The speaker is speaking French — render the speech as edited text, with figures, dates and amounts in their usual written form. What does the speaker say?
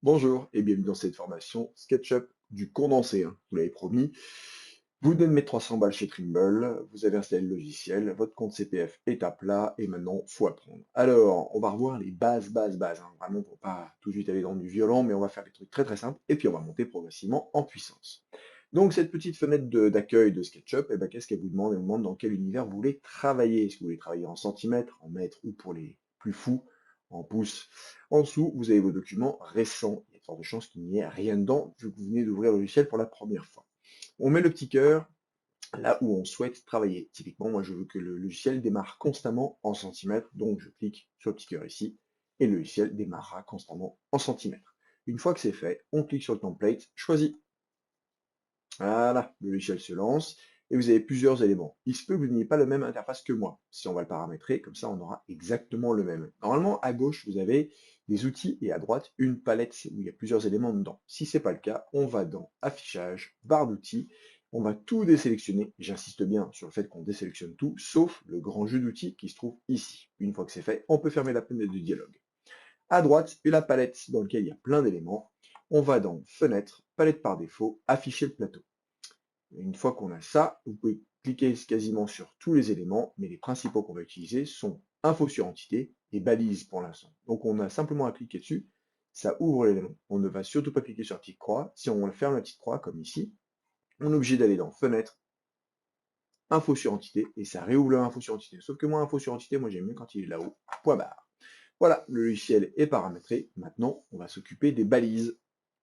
Bonjour et bienvenue dans cette formation SketchUp du condensé, hein, vous l'avez promis. Vous venez de mettre 300 balles chez Trimble, vous avez installé le logiciel, votre compte CPF est à plat et maintenant, faut apprendre. Alors, on va revoir les bases, hein, vraiment pour pas tout de suite aller dans du violent, mais on va faire des trucs très très simples et puis on va monter progressivement en puissance. Donc cette petite fenêtre d'accueil de SketchUp, eh ben, qu'est-ce qu'elle vous demande? Elle vous demande dans quel univers vous voulez travailler. Est-ce que vous voulez travailler en centimètres, en mètres ou pour les plus fous, en pouces? En dessous, vous avez vos documents récents. Il y a de fortes chances qu'il n'y ait rien dedans, vu que vous venez d'ouvrir le logiciel pour la première fois. On met le petit cœur là où on souhaite travailler. Typiquement, moi, je veux que le logiciel démarre constamment en centimètres, donc je clique sur le petit cœur ici, et le logiciel démarrera constamment en centimètres. Une fois que c'est fait, on clique sur le template, choisi. Voilà, le logiciel se lance et vous avez plusieurs éléments. Il se peut que vous n'ayez pas la même interface que moi. Si on va le paramétrer, comme ça on aura exactement le même. Normalement, à gauche, vous avez des outils et à droite, une palette où il y a plusieurs éléments dedans. Si ce n'est pas le cas, on va dans Affichage, barre d'outils, on va tout désélectionner. J'insiste bien sur le fait qu'on désélectionne tout, sauf le grand jeu d'outils qui se trouve ici. Une fois que c'est fait, on peut fermer la fenêtre de dialogue. À droite, la palette dans laquelle il y a plein d'éléments. On va dans Fenêtre, palette par défaut, Afficher le plateau. Une fois qu'on a ça, vous pouvez cliquer quasiment sur tous les éléments, mais les principaux qu'on va utiliser sont info sur entité et balise pour l'instant. Donc on a simplement à cliquer dessus, ça ouvre l'élément. On ne va surtout pas cliquer sur la petite croix. Si on ferme la petite croix, comme ici, on est obligé d'aller dans Fenêtre, info sur entité, et ça réouvre l'info sur entité. Sauf que moi, info sur entité, moi j'aime mieux quand il est là-haut, point barre. Voilà, le logiciel est paramétré. Maintenant, on va s'occuper des balises.